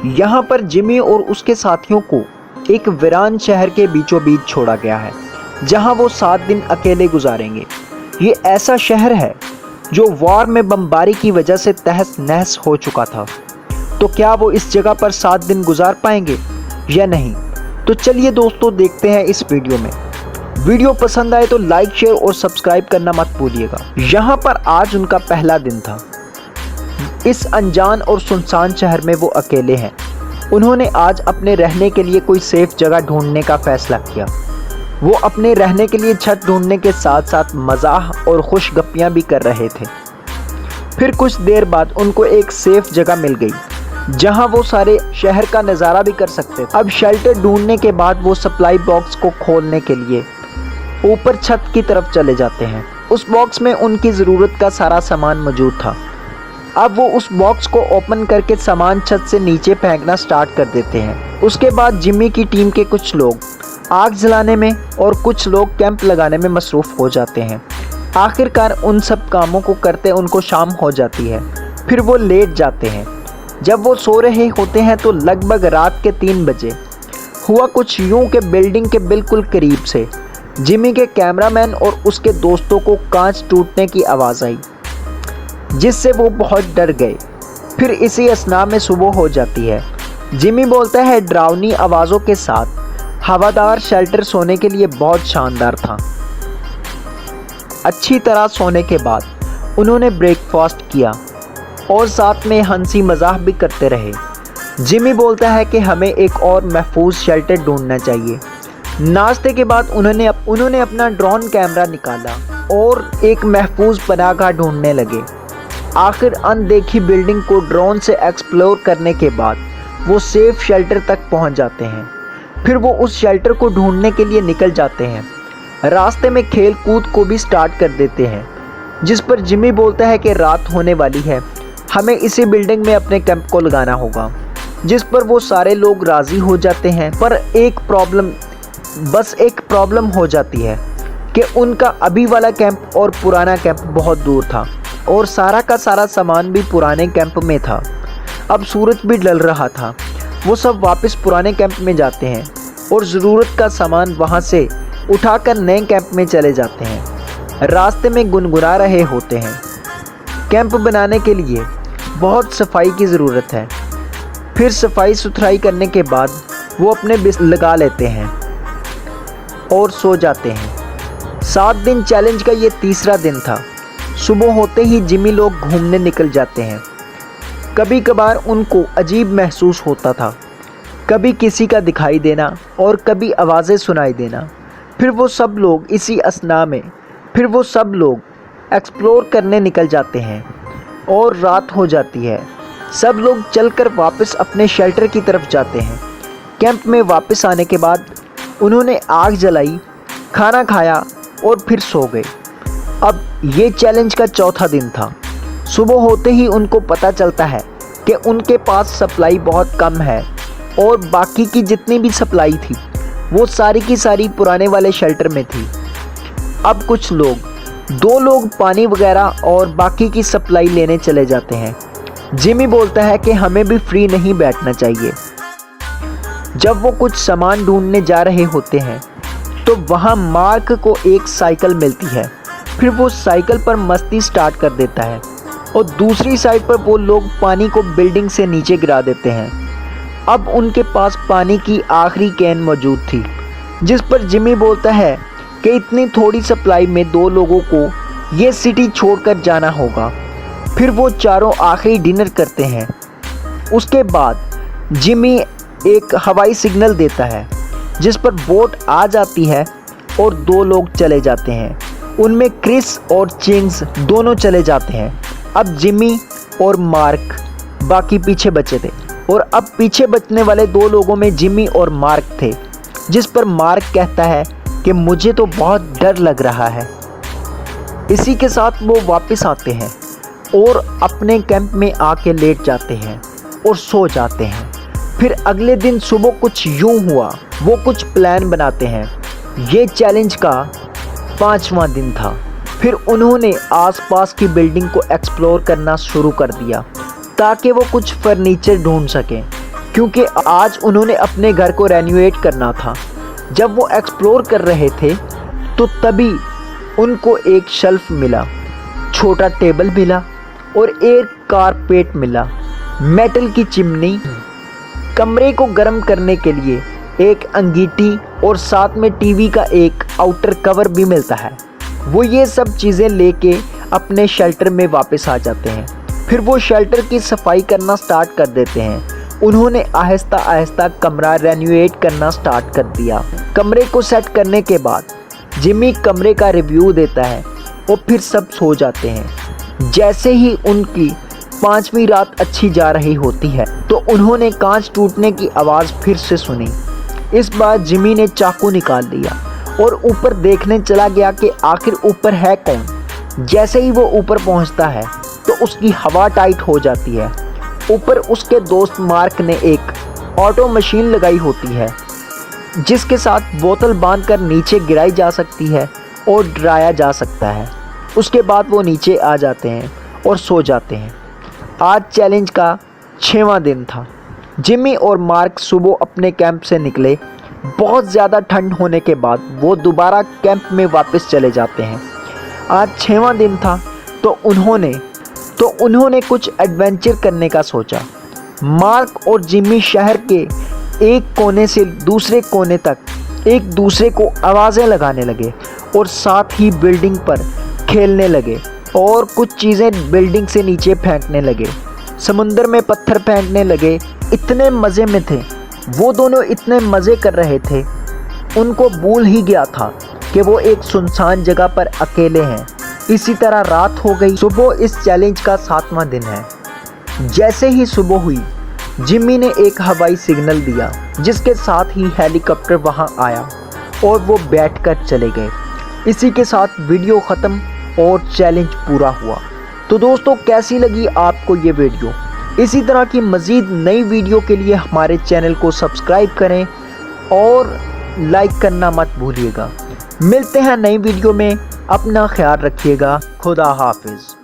यहाँ पर जिमी और उसके साथियों को एक वीरान शहर के बीचों बीच छोड़ा गया है, जहाँ वो 7 दिन अकेले गुजारेंगे। ये ऐसा शहर है जो वॉर में बमबारी की वजह से तहस नहस हो चुका था। तो क्या वो इस जगह पर 7 दिन गुजार पाएंगे या नहीं? तो चलिए दोस्तों, देखते हैं इस वीडियो में। वीडियो पसंद आए तो लाइक, शेयर और सब्सक्राइब करना मत भूलिएगा। यहाँ पर आज उनका पहला दिन था। इस अनजान और सुनसान शहर में वो अकेले हैं। उन्होंने आज अपने रहने के लिए कोई सेफ जगह ढूंढने का फैसला किया। वो अपने रहने के लिए छत ढूंढने के साथ साथ मजाक और खुशगप्पियाँ भी कर रहे थे। फिर कुछ देर बाद उनको एक सेफ जगह मिल गई, जहां वो सारे शहर का नज़ारा भी कर सकते थे। अब शेल्टर ढूंढने के बाद वो सप्लाई बॉक्स को खोलने के लिए ऊपर छत की तरफ चले जाते हैं। उस बॉक्स में उनकी ज़रूरत का सारा सामान मौजूद था। अब वो उस बॉक्स को ओपन करके सामान छत से नीचे फेंकना स्टार्ट कर देते हैं। उसके बाद जिमी की टीम के कुछ लोग आग जलाने में और कुछ लोग कैंप लगाने में मसरूफ़ हो जाते हैं। आखिरकार उन सब कामों को करते उनको शाम हो जाती है। फिर वो लेट जाते हैं। जब वो सो रहे होते हैं तो लगभग रात के 3 बजे हुआ कुछ यूं कि बिल्डिंग के बिल्कुल करीब से जिमी के कैमरामैन और उसके दोस्तों को कांच टूटने की आवाज़ आई, जिससे वो बहुत डर गए। फिर इसी असना में सुबह हो जाती है। जिमी बोलता है, डरावनी आवाज़ों के साथ हवादार शेल्टर सोने के लिए बहुत शानदार था। अच्छी तरह सोने के बाद उन्होंने ब्रेकफास्ट किया और साथ में हंसी मजाक भी करते रहे। जिमी बोलता है कि हमें एक और महफूज शेल्टर ढूंढना चाहिए। नाश्ते के बाद उन्होंने अपना ड्रोन कैमरा निकाला और एक महफूज पनाहगाह ढूंढने लगे। आखिर अनदेखी बिल्डिंग को ड्रोन से एक्सप्लोर करने के बाद वो सेफ शेल्टर तक पहुंच जाते हैं। फिर वो उस शेल्टर को ढूंढने के लिए निकल जाते हैं। रास्ते में खेल कूद को भी स्टार्ट कर देते हैं, जिस पर जिमी बोलता है कि रात होने वाली है, हमें इसी बिल्डिंग में अपने कैंप को लगाना होगा। जिस पर वो सारे लोग राज़ी हो जाते हैं। पर एक प्रॉब्लम हो जाती है कि उनका अभी वाला कैंप और पुराना कैंप बहुत दूर था और सारा का सारा सामान भी पुराने कैंप में था। अब सूरज भी ढल रहा था। वो सब वापस पुराने कैंप में जाते हैं और ज़रूरत का सामान वहाँ से उठाकर नए कैंप में चले जाते हैं। रास्ते में गुनगुना रहे होते हैं। कैंप बनाने के लिए बहुत सफाई की ज़रूरत है। फिर सफाई सुथराई करने के बाद वो अपने बिस्तर लगा लेते हैं और सो जाते हैं। 7 दिन चैलेंज का ये तीसरा दिन था। सुबह होते ही जिमी लोग घूमने निकल जाते हैं। कभी कभार उनको अजीब महसूस होता था, कभी किसी का दिखाई देना और कभी आवाज़ें सुनाई देना। फिर वो सब लोग एक्सप्लोर करने निकल जाते हैं और रात हो जाती है। सब लोग चलकर वापस अपने शेल्टर की तरफ जाते हैं। कैंप में वापस आने के बाद उन्होंने आग जलाई, खाना खाया और फिर सो गए। अब ये चैलेंज का चौथा दिन था। सुबह होते ही उनको पता चलता है कि उनके पास सप्लाई बहुत कम है और बाकी की जितनी भी सप्लाई थी वो सारी की सारी पुराने वाले शेल्टर में थी। अब कुछ लोग 2 लोग पानी वगैरह और बाकी की सप्लाई लेने चले जाते हैं। जिमी बोलता है कि हमें भी फ्री नहीं बैठना चाहिए। जब वो कुछ सामान ढूंढने जा रहे होते हैं तो वहाँ मार्क को एक साइकिल मिलती है। फिर वो साइकिल पर मस्ती स्टार्ट कर देता है और दूसरी साइड पर वो लोग पानी को बिल्डिंग से नीचे गिरा देते हैं। अब उनके पास पानी की आखिरी कैन मौजूद थी, जिस पर जिमी बोलता है कि इतनी थोड़ी सप्लाई में 2 लोगों को ये सिटी छोड़कर जाना होगा। फिर वो चारों आखिरी डिनर करते हैं। उसके बाद जिमी एक हवाई सिग्नल देता है, जिस पर बोट आ जाती है और 2 लोग चले जाते हैं। उनमें क्रिस और चिंग्स दोनों चले जाते हैं। अब जिमी और मार्क बाकी पीछे बचे थे और अब पीछे बचने वाले 2 लोगों में जिमी और मार्क थे, जिस पर मार्क कहता है कि मुझे तो बहुत डर लग रहा है। इसी के साथ वो वापस आते हैं और अपने कैंप में आके लेट जाते हैं और सो जाते हैं। फिर अगले दिन सुबह कुछ यूं हुआ, वो कुछ प्लान बनाते हैं। ये चैलेंज का 5वां दिन था। फिर उन्होंने आसपास की बिल्डिंग को एक्सप्लोर करना शुरू कर दिया ताकि वो कुछ फर्नीचर ढूंढ सकें। क्योंकि आज उन्होंने अपने घर को रेनोवेट करना था। जब वो एक्सप्लोर कर रहे थे तो तभी उनको एक शेल्फ मिला, छोटा टेबल मिला और एक कारपेट मिला, मेटल की चिमनी, कमरे को गर्म करने के लिए एक अंगीठी और साथ में टीवी का एक आउटर कवर भी मिलता है। वो ये सब चीज़ें लेके अपने शेल्टर में वापस आ जाते हैं। फिर वो शेल्टर की सफाई करना स्टार्ट कर देते हैं। उन्होंने आहिस्ता आहिस्ता कमरा रेनोवेट करना स्टार्ट कर दिया। कमरे को सेट करने के बाद जिमी कमरे का रिव्यू देता है और फिर सब सो जाते हैं। जैसे ही उनकी 5वीं रात अच्छी जा रही होती है तो उन्होंने कांच टूटने की आवाज़ फिर से सुनी। इस बार जिमी ने चाकू निकाल लिया और ऊपर देखने चला गया कि आखिर ऊपर है कौन। जैसे ही वो ऊपर पहुंचता है तो उसकी हवा टाइट हो जाती है। ऊपर उसके दोस्त मार्क ने एक ऑटो मशीन लगाई होती है जिसके साथ बोतल बांधकर नीचे गिराई जा सकती है और डराया जा सकता है। उसके बाद वो नीचे आ जाते हैं और सो जाते हैं। आज चैलेंज का 6वां दिन था। जिमी और मार्क सुबह अपने कैंप से निकले। बहुत ज़्यादा ठंड होने के बाद वो दोबारा कैंप में वापस चले जाते हैं। आज 6वां दिन था तो उन्होंने कुछ एडवेंचर करने का सोचा। मार्क और जिमी शहर के एक कोने से दूसरे कोने तक एक दूसरे को आवाज़ें लगाने लगे और साथ ही बिल्डिंग पर खेलने लगे और कुछ चीज़ें बिल्डिंग से नीचे फेंकने लगे। समुंदर में पत्थर फेंकने लगे। इतने मज़े में थे वो दोनों, इतने मज़े कर रहे थे, उनको भूल ही गया था कि वो एक सुनसान जगह पर अकेले हैं। इसी तरह रात हो गई। सुबह इस चैलेंज का 7वां दिन है। जैसे ही सुबह हुई जिमी ने एक हवाई सिग्नल दिया जिसके साथ ही हेलीकॉप्टर वहां आया और वो बैठकर चले गए। इसी के साथ वीडियो ख़त्म और चैलेंज पूरा हुआ। तो दोस्तों, कैसी लगी आपको ये वीडियो? इसी तरह की मज़ीद नई वीडियो के लिए हमारे चैनल को सब्सक्राइब करें और लाइक करना मत भूलिएगा। मिलते हैं नई वीडियो में। अपना ख्याल रखिएगा। खुदा हाफिज़।